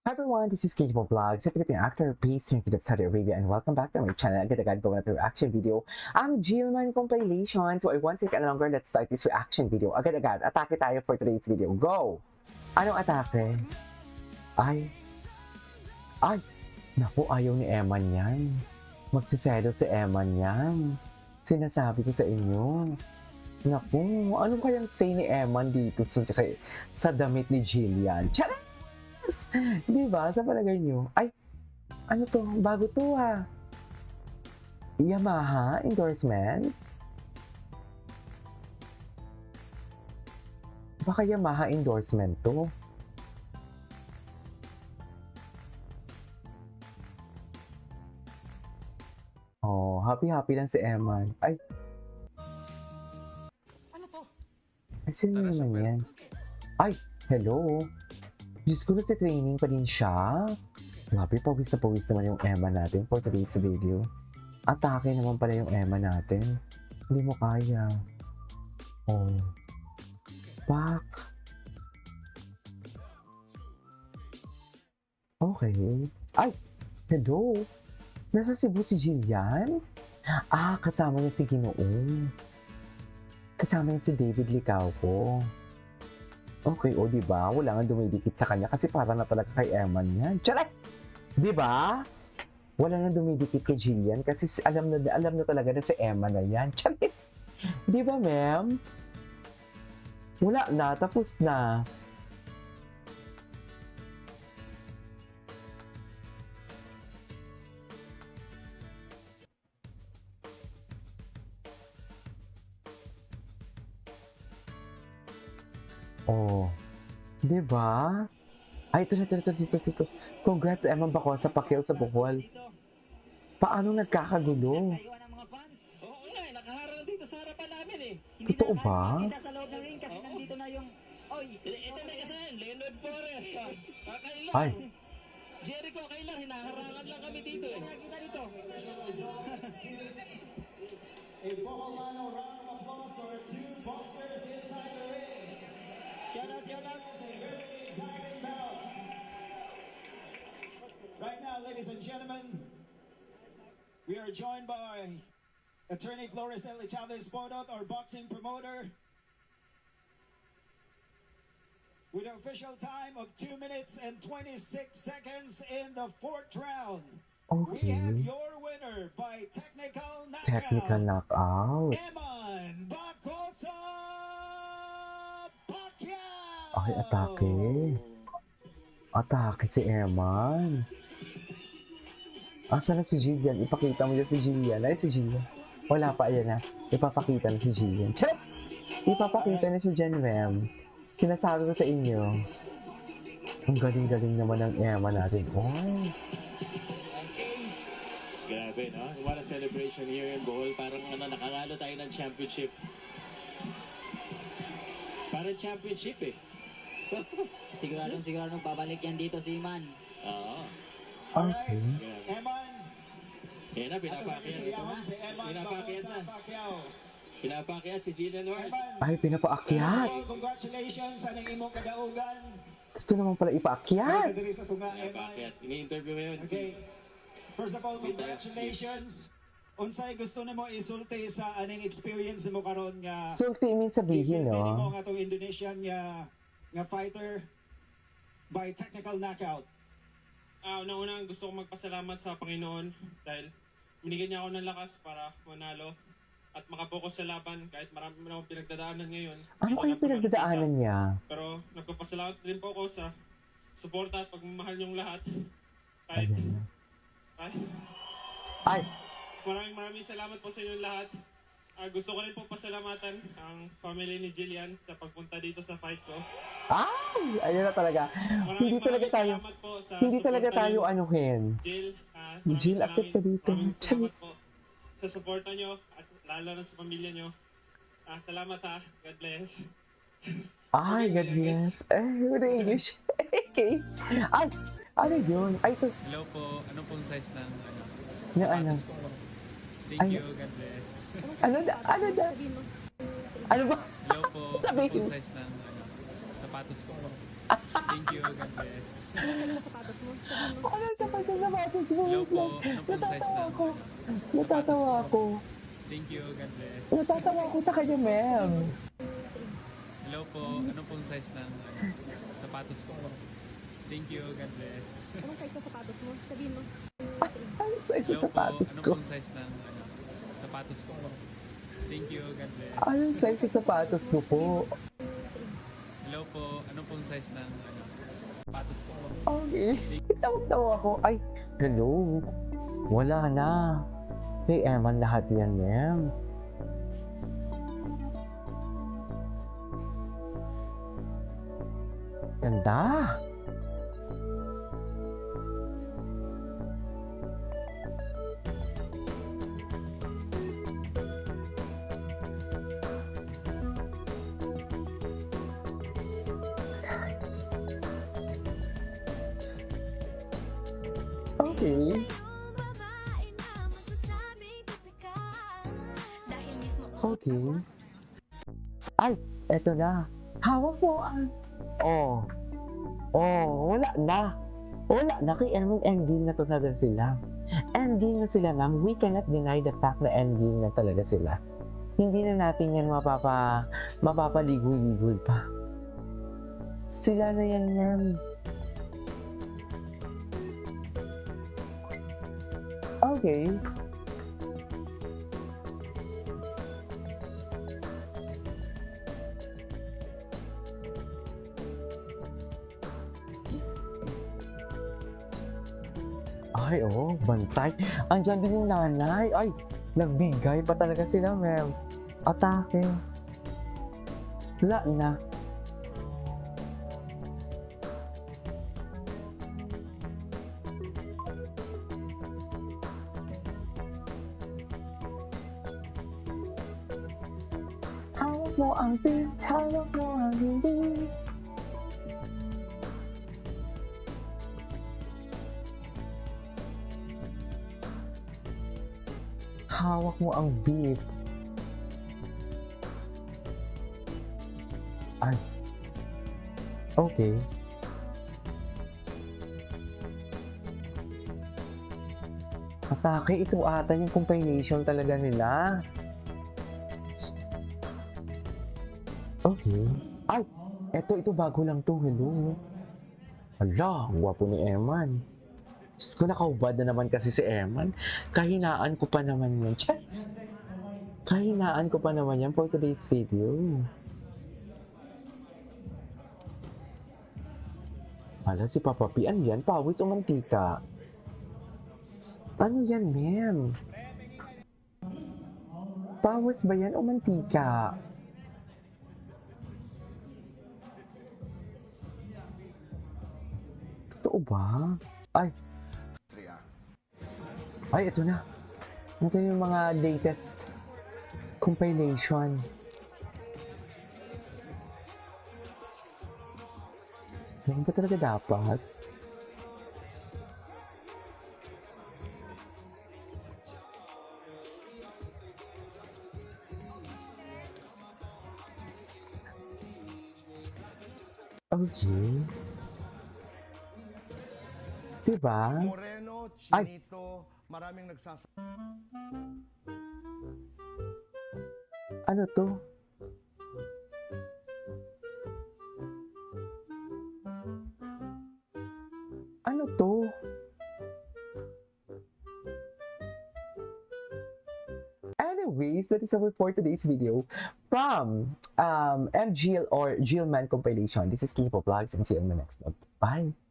Hi everyone, this is Kate Vlogs, a Philippine actor based in Saudi Arabia, and welcome back to my channel. Agad-agad go na to reaction video. Ang Jillman compilation. So I won't take any longer, let's start this reaction video. Agad-agad, atake tayo for today's video. Go! Anong atake? Ay, naku, ayaw ni Eman yan. Magsiselo si Eman yan. Sinasabi ko sa inyo. Naku, ano kayang say ni Eman dito sa damit ni Jillian? Charis! Di ba? Sa palagay nyo? Ay, ano to? Bago to ha. Yamaha endorsement? Baka Yamaha endorsement to. Oh, happy-happy lang si Eman. Ay, Ano to? ay sino naman yan? Ay, hello. Diyos ko, nagtitraining pa din siya. Grabe, pawis na pawis naman yung Emma natin for today's video. Atake naman pala yung Emma natin. Hindi mo kaya. Oh. Back. Okay. Ay! Hello! Nasa Cebu si Jillian? Ah, kasama niya si Ginoong. Kasama niya si David Licauco. Okay, o diba? Wala nga dumidikit sa kanya kasi para na talaga kay Eman yan. Tiyalek! Diba? Wala nga dumidikit kay Jillian kasi alam na talaga na si Eman na yan. Charis! Diba, ma'am? Wala na, tapos na. Oh, di ba? Ay, ito. Congrats, Emma Bako sa Pacquiao sa Bohol. Paano nagkakagulo? Naiwan ang mga fans. Oo nga, nakaharang dito sa harapan namin eh. Totoo ba? Kita sa loob ng ring kasi nandito na yung... Oy, ito na kasayan, Leonard Flores. Kailan? Ay, Jericho, kailan? Hinaharangan lang kami dito eh. Kita dito. A Pocomano round of applause for our two boxers inside the ring. Shout out. It's a very exciting bout. Right now, ladies and gentlemen, we are joined by attorney Flores L. Chavez Podot, our boxing promoter, with an official time of 2 minutes and 26 seconds in the fourth round. We have okay. your winner by technical knockout. Technical knockout. Eman Bacosa Pacquiao! Ay, atake. Atake si Eman. Asa na si Jillian? Ipakita mo dyan si Jillian. Ay, si Jillian. Wala pa, ayan na. Ipapakita na si Jillian. Charot! Ipapakita na si Jen, ma'am. Sinasabi ko sa inyo. Ang galing-galing naman ng Emma natin. Oh. Grabe, no? What a celebration here in Bohol. Parang nakangalo tayo ng championship. Parang championship eh. Siguradong babalik yan dito si Iman. Oo. Okay. Grabe. Eman, Yan na, ato sa pinapakyat. Kasayawan si Eman Pinapakyat Bacosa na. Pacquiao. Pinapakyat si Gina North. Eman, Ay, pinapaakyat. first of all, congratulations sa nang imong kadaugan. Gusto naman pala ipaakyat. Diri sa tunga, Eman. Pinapakyat. Ini-interview mo yun. Okay. First of all, congratulations. Unsay gusto nimo isulti sa aning experience nimo karon nga Sulti min sabihin, gipildi nimo no? nga tong Indonesian nga fighter by technical knockout. Una-una gusto kong magpasalamat sa Panginoon dahil binigyan niya ako ng lakas para manalo at makapokus sa laban kahit marami na akong pinagdadaanan ngayon. Ano kaya pinagdadaanan niya? Pero nagpapasalamat din po ako sa suporta at pagmamahal niyong lahat. Kahit, Ayan. ay, Ay, maraming salamat po sa inyong lahat. Gusto ko rin po pasalamatan ang family ni Jillian sa pagpunta dito sa fight ko. ay, ayun na talaga. Hindi talaga tayo, salamat po sa hindi talaga suporta tayo niyo. anuhin. Jill, Jill, akit ka dito. Maraming salamat Charis. po sa suporta nyo at lalo na sa pamilya nyo. Salamat ha. God bless. Ay, God bless. Eh, with English. Okay. Ay, ano yun? Ay, ito. Hello po, ano pong size ng Yung ano? sapatos ko po? Thank Ay. you, God bless. Ano da? Ano ba? Hello po, ano Sabihin. pong size ng sapatos ko po? Ah, Thank you, God bless. Ano sa sapatos mo? Hello po, ano pong size Natatawa ng ako. sapatos Natatawa ko? ako. Thank you, God bless. Natatawa ako sa kanya, ma'am. Hello po, ano pong size ng sapatos ko? Thank you, God bless. Anong size ng sapatos mo? Sabihin mo. Ano sa Hello sapatos po, ano ko? pong size ng sapatos ko? Thank you, God bless. Ano sa sapatos ko po? Hello po, ano pong size ng sapatos ko? Okay. Tawag-tawa ako. Ay, hello. Wala na. Kay Eman lahat yan, ma'am. Ganda. Okay. Okay. Ay, eto na. Hawak mo ang... Oh. Oh, wala na. Wala na. Kay ending na to talaga sila. Ending na sila, ma'am. We cannot deny the fact na ending na talaga sila. Hindi na natin yan mapapaligoy-ligoy pa. Sila na yan, ma'am. Okay. Ay, oh, bantay. Andiyan din yung nanay. Ay, nagbigay pa talaga sila, ma'am. Atake. Wala na. Hawak mo ang pin, hawak mo ang hindi. Hawak mo ang beef. Ay. Okay. Atake, ito ata yung combination talaga nila. Okay. Ay, ito bago lang to. Hello. Hala, ang gwapo ni Eman. Diyos ko, nakaubad na naman kasi si Eman. Kahinaan ko pa naman yan. Chats! Kahinaan ko pa naman yan for today's video. Hala, si Papa P. Ano yan? Pawis o mantika? Ano yan, ma'am? Pawis ba yan o mantika? Totoo ba? Ay! Ay, ito na. Ito yung mga latest compilation. Yan ba talaga dapat? Okay. Diba? Moreno, Ay. Chinito, maraming nagsasabi. Ano to? Ano to? Anyways, that is our for today's video from MGL or Gilman compilation. This is Kipo Vlogs and see you in the next vlog. Bye!